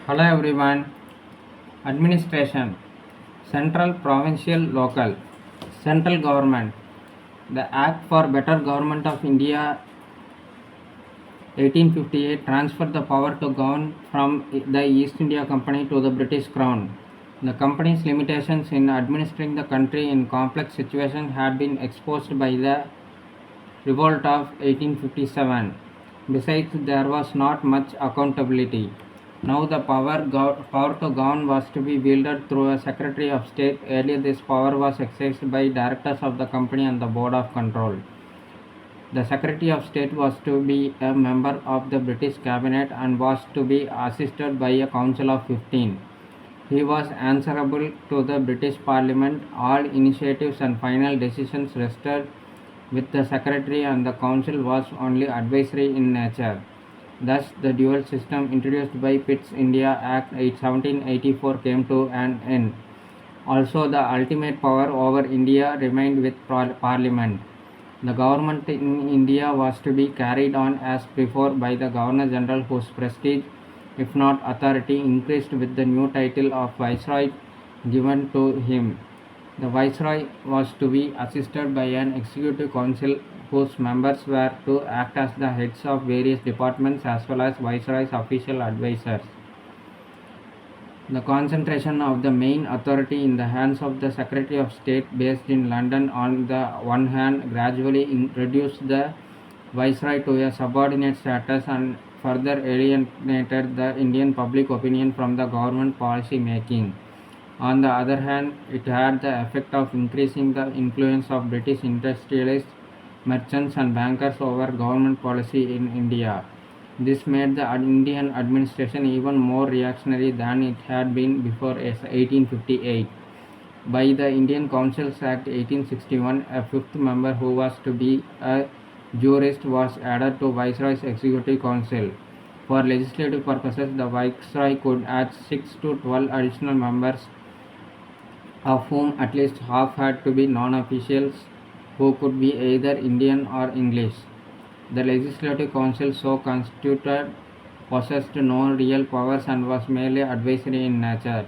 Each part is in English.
Hello everyone. Administration, central, provincial, local. Central government. The Act for Better Government of India 1858 transferred the power to govern from the East India Company to the British Crown. The company's limitations in administering the country in complex situations had been exposed by the revolt of 1857. Besides, there was not much accountability. Now the power to govern was to be wielded through a Secretary of State. Earlier, this power was exercised by directors of the company and the Board of Control. The Secretary of State was to be a member of the British Cabinet and was to be assisted by a council of 15. He was answerable to the British Parliament. All initiatives and final decisions rested with the Secretary, and the Council was only advisory in nature. Thus, the dual system introduced by Pitt's India Act 1784 came to an end. Also, the ultimate power over India remained with Parliament. The government in India was to be carried on as before by the Governor General, whose prestige, if not authority, increased with the new title of Viceroy given to him. The Viceroy was to be assisted by an executive council whose members were to act as the heads of various departments as well as Viceroy's official advisors. The concentration of the main authority in the hands of the Secretary of State based in London on the one hand gradually reduced the Viceroy to a subordinate status and further alienated the Indian public opinion from the government policy making. On the other hand, it had the effect of increasing the influence of British industrialists, merchants, and bankers over government policy in India. This made the Indian administration even more reactionary than it had been before 1858. By the Indian Councils Act 1861, a fifth member who was to be a jurist was added to Viceroy's Executive Council. For legislative purposes, the Viceroy could add 6 to 12 additional members, of whom at least half had to be non-officials who could be either Indian or English. The Legislative Council, so constituted, possessed no real powers and was merely advisory in nature.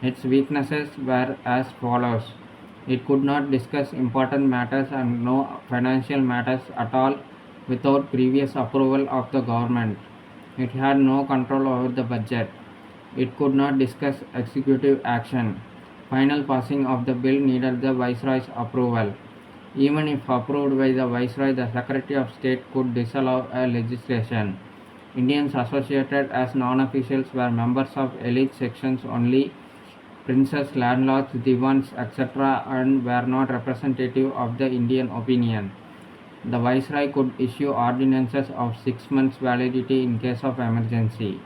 Its weaknesses were as follows: it could not discuss important matters and no financial matters at all without previous approval of the government. It had no control over the budget. It could not discuss executive action. Final passing of the bill needed the Viceroy's approval. Even if approved by the Viceroy, the Secretary of State could disallow a legislation. Indians associated as non-officials were members of elite sections only, princes, landlords, divans, etc., and were not representative of the Indian opinion. The Viceroy could issue ordinances of 6 months validity in case of emergency.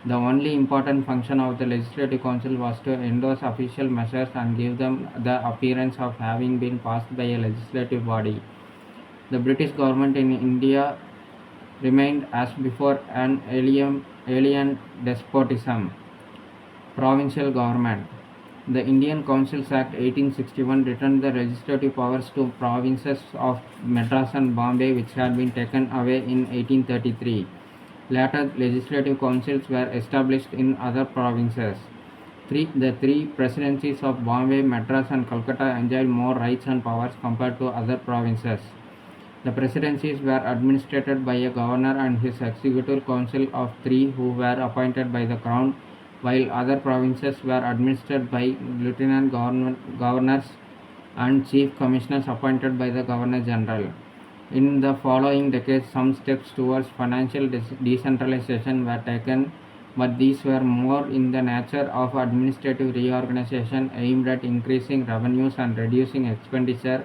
The only important function of the Legislative Council was to endorse official measures and give them the appearance of having been passed by a legislative body. The British government in India remained as before an alien despotism. Provincial government. The Indian Councils Act 1861 returned the legislative powers to provinces of Madras and Bombay, which had been taken away in 1833. Later legislative councils were established in other provinces. The three presidencies of Bombay, Madras, and Calcutta enjoyed more rights and powers compared to other provinces. The presidencies were administered by a governor and his executive council of 3 who were appointed by the crown, while other provinces were administered by lieutenant governors and chief commissioners appointed by the governor general. In the following decades, some steps towards financial decentralization were taken, but these were more in the nature of administrative reorganization aimed at increasing revenues and reducing expenditure,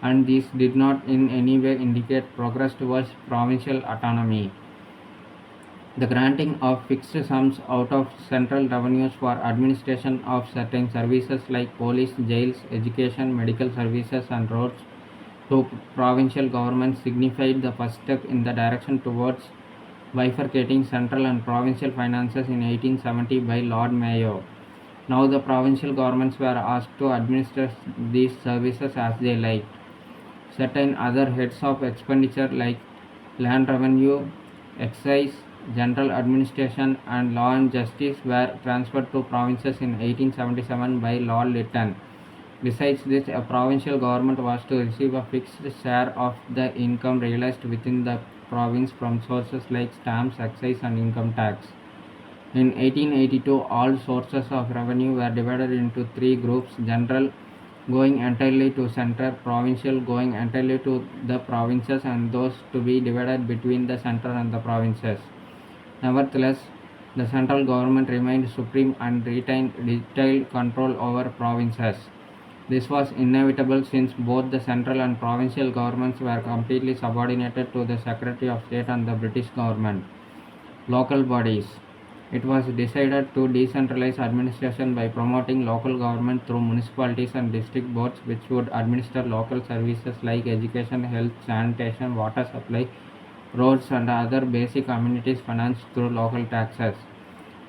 and these did not in any way indicate progress towards provincial autonomy. The granting of fixed sums out of central revenues for administration of certain services like police, jails, education, medical services, and roads to provincial governments signified the first step in the direction towards bifurcating central and provincial finances in 1870 by Lord Mayo. Now the provincial governments were asked to administer these services as they liked. Certain other heads of expenditure like land revenue, excise, general administration, and law and justice were transferred to provinces in 1877 by Lord Lytton. Besides this, a provincial government was to receive a fixed share of the income realized within the province from sources like stamps, excise, and income tax. In 1882, all sources of revenue were divided into three groups: general, going entirely to center; provincial, going entirely to the provinces; and those to be divided between the center and the provinces. Nevertheless, the central government remained supreme and retained detailed control over provinces. This was inevitable since both the central and provincial governments were completely subordinated to the Secretary of State and the British government. Local bodies. It was decided to decentralize administration by promoting local government through municipalities and district boards, which would administer local services like education, health, sanitation, water supply, roads, and other basic amenities financed through local taxes.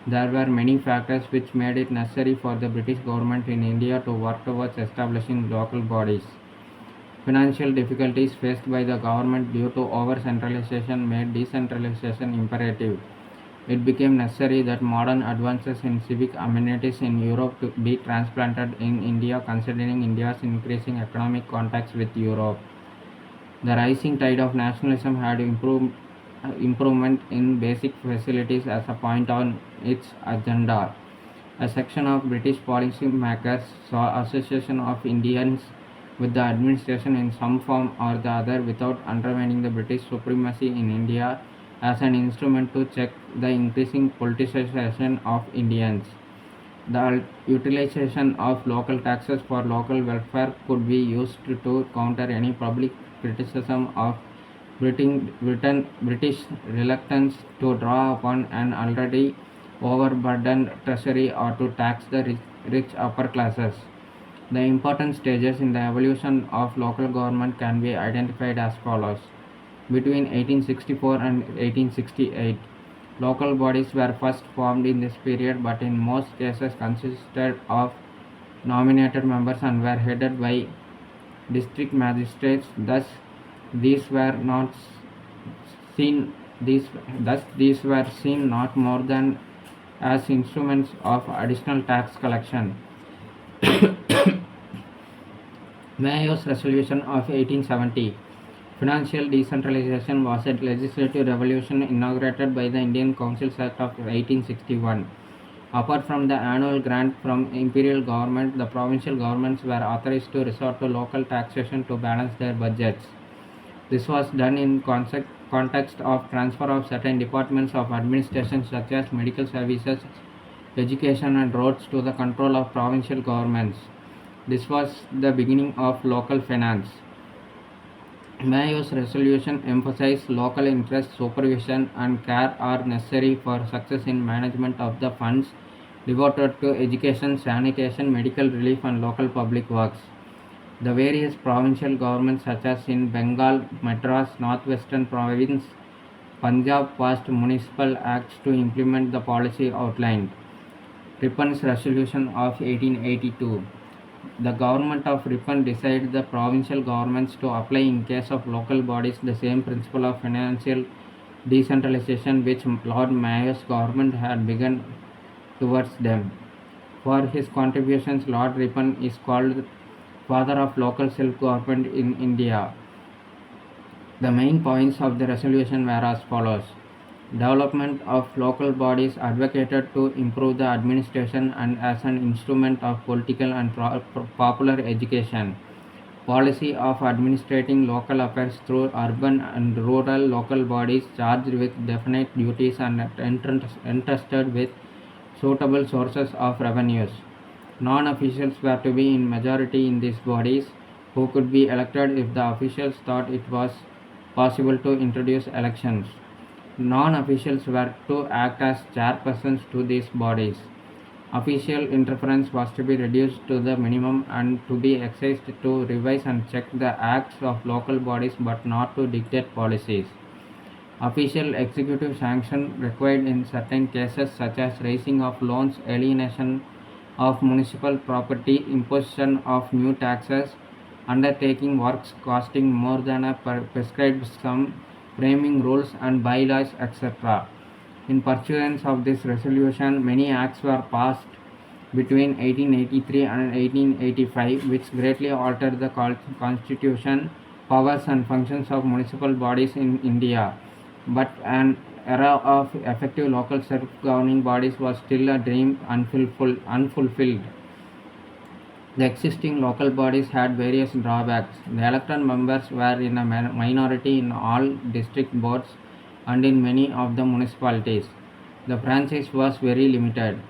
There were many factors which made it necessary for the British government in India to work towards establishing local bodies. Financial difficulties faced by the government due to over centralization made decentralization imperative. It became necessary that modern advances in civic amenities in Europe to be transplanted in India, considering India's increasing economic contacts with Europe. The rising tide of nationalism had improvement in basic facilities as a point on its agenda. A section of British policymakers saw association of Indians with the administration in some form or the other without undermining the British supremacy in India as an instrument to check the increasing politicization of Indians. The utilization of local taxes for local welfare could be used to counter any public criticism of British reluctance to draw upon an already overburdened treasury or to tax the rich upper classes. The important stages in the evolution of local government can be identified as follows. Between 1864 and 1868, local bodies were first formed in this period, but in most cases consisted of nominated members and were headed by district magistrates. These were not seen these were seen not more than as instruments of additional tax collection. Mayo's resolution of 1870. Financial decentralization was a legislative revolution inaugurated by the Indian Councils Act of 1861. Apart from the annual grant from imperial government, the provincial governments were authorized to resort to local taxation to balance their budgets. This was done in context of transfer of certain departments of administration such as medical services, education, and roads to the control of provincial governments. This was the beginning of local finance. Mayo's resolution emphasized local interest, supervision, and care are necessary for success in management of the funds devoted to education, sanitation, medical relief, and local public works. The various provincial governments such as in Bengal, Madras, Northwestern Province, Punjab passed municipal acts to implement the policy outlined. Rippon's resolution of 1882. The government of Ripon decided the provincial governments to apply in case of local bodies the same principle of financial decentralization which Lord Mayo's government had begun towards them. For his contributions, Lord Ripon is called father of local self-government in India. The main points of the resolution were as follows. Development of local bodies advocated to improve the administration and as an instrument of political and popular education. Policy of administrating local affairs through urban and rural local bodies charged with definite duties and entrusted with suitable sources of revenues. Non-officials were to be in majority in these bodies, who could be elected if the officials thought it was possible to introduce elections. Non-officials were to act as chairpersons to these bodies. Official interference was to be reduced to the minimum and to be exercised to revise and check the acts of local bodies but not to dictate policies. Official executive sanction required in certain cases such as raising of loans, alienation of municipal property, imposition of new taxes, undertaking works costing more than a prescribed sum, framing rules and bylaws, etc. In pursuance of this resolution, many acts were passed between 1883 and 1885, which greatly altered the constitution, powers, and functions of municipal bodies in India. But an era of effective local self governing bodies was still a dream unfulfilled. The existing local bodies had various drawbacks. The elected members were in a minority in all district boards and in many of the municipalities. The franchise was very limited.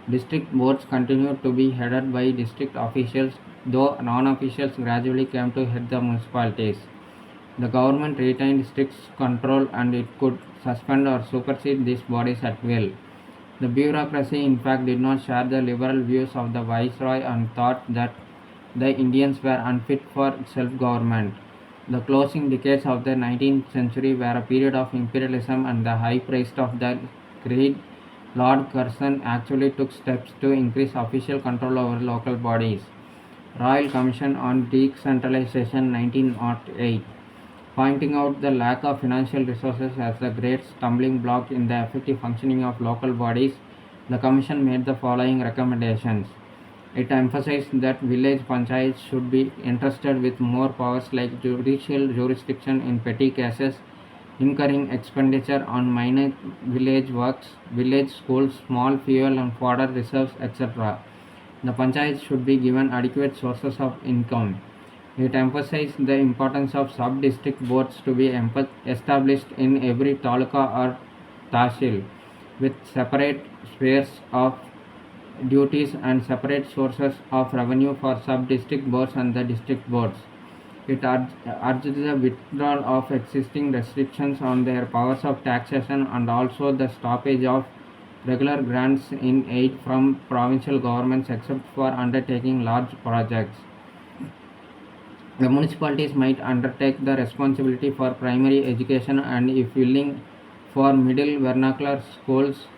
District boards continued to be headed by district officials, though non officials gradually came to head the municipalities. The government retained strict control and it could suspend or supersede these bodies at will. The bureaucracy, in fact, did not share the liberal views of the viceroy and thought that the Indians were unfit for self government. The closing decades of the 19th century were a period of imperialism and the high priest of the greed. Lord Curzon actually took steps to increase official control over local bodies. Royal Commission on Decentralization 1908, pointing out the lack of financial resources as the great stumbling block in the effective functioning of local bodies, the Commission made the following recommendations. It emphasized that village panchayats should be entrusted with more powers like judicial jurisdiction in petty cases, incurring expenditure on minor village works, village schools, small fuel and fodder reserves, etc. The panchayats should be given adequate sources of income. It emphasized the importance of sub-district boards to be established in every taluka or tahsil, with separate spheres of duties and separate sources of revenue for sub-district boards and the district boards. It urged the withdrawal of existing restrictions on their powers of taxation and also the stoppage of regular grants in aid from provincial governments except for undertaking large projects. The municipalities might undertake the responsibility for primary education and, if willing, for middle vernacular schools.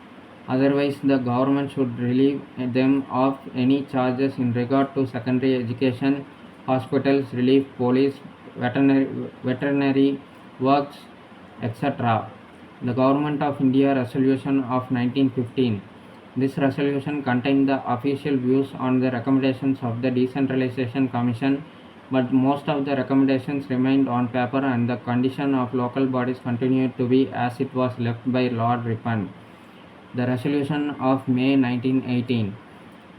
Otherwise, the government should relieve them of any charges in regard to secondary education, hospitals, relief, police, veterinary works, etc. The Government of India Resolution of 1915. This resolution contained the official views on the recommendations of the Decentralization Commission, but most of the recommendations remained on paper and the condition of local bodies continued to be as it was left by Lord Ripon. The resolution of May 1918.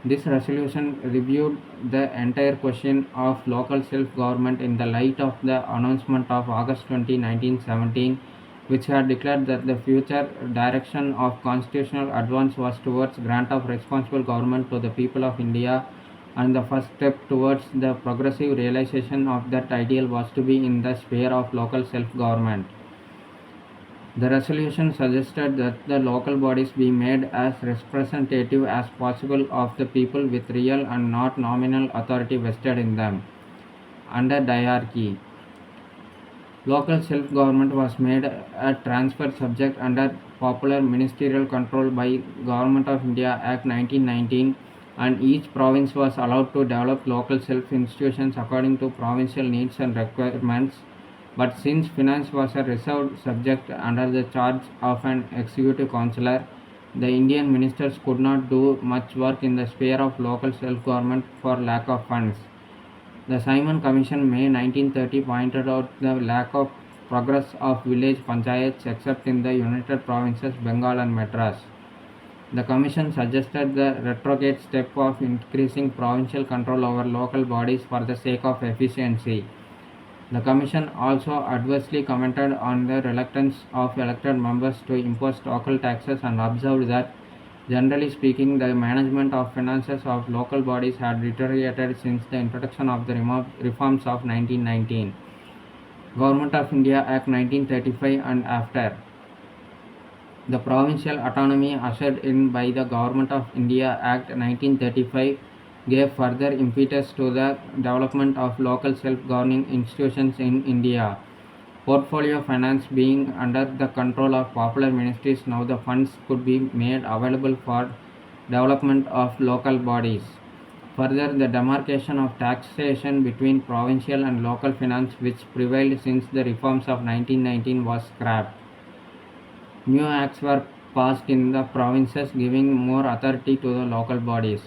This resolution reviewed the entire question of local self-government in the light of the announcement of August 20, 1917, which had declared that the future direction of constitutional advance was towards grant of responsible government to the people of India, and the first step towards the progressive realization of that ideal was to be in the sphere of local self-government. The resolution suggested that the local bodies be made as representative as possible of the people with real and not nominal authority vested in them. Under diarchy, local self-government was made a transfer subject under popular ministerial control by Government of India Act 1919, and each province was allowed to develop local self-institutions according to provincial needs and requirements. But since finance was a reserved subject under the charge of an executive councillor, the Indian ministers could not do much work in the sphere of local self-government for lack of funds. The Simon Commission May 1930 pointed out the lack of progress of village panchayats except in the United Provinces, Bengal and Madras. The Commission suggested the retrograde step of increasing provincial control over local bodies for the sake of efficiency. The Commission also adversely commented on the reluctance of elected members to impose local taxes and observed that, generally speaking, the management of finances of local bodies had deteriorated since the introduction of the reforms of 1919. Government of India Act 1935 and after. The provincial autonomy ushered in by the Government of India Act 1935 gave further impetus to the development of local self-governing institutions in India. Portfolio finance being under the control of popular ministries, now the funds could be made available for development of local bodies. Further, the demarcation of taxation between provincial and local finance, which prevailed since the reforms of 1919, was scrapped. New acts were passed in the provinces, giving more authority to the local bodies.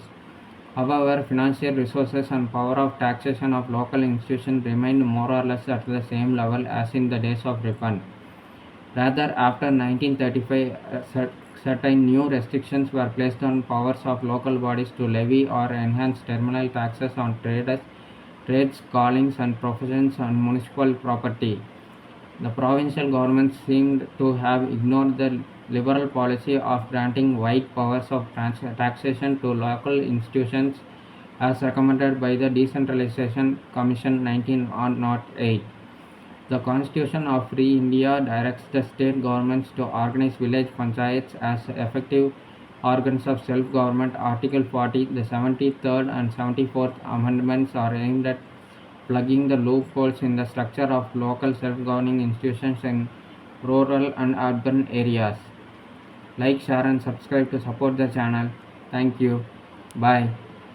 However, financial resources and power of taxation of local institutions remained more or less at the same level as in the days of Ripon. Rather, after 1935, certain new restrictions were placed on powers of local bodies to levy or enhance terminal taxes on trades, callings, and professions on municipal property. The provincial government seemed to have ignored the liberal policy of granting wide powers of taxation to local institutions as recommended by the Decentralization Commission 1908. The Constitution of Free India directs the state governments to organize village panchayats as effective organs of self-government. Article 40, the 73rd and 74th Amendments are aimed at plugging the loopholes in the structure of local self-governing institutions in rural and urban areas. Like, share and subscribe to support the channel. Thank you. Bye.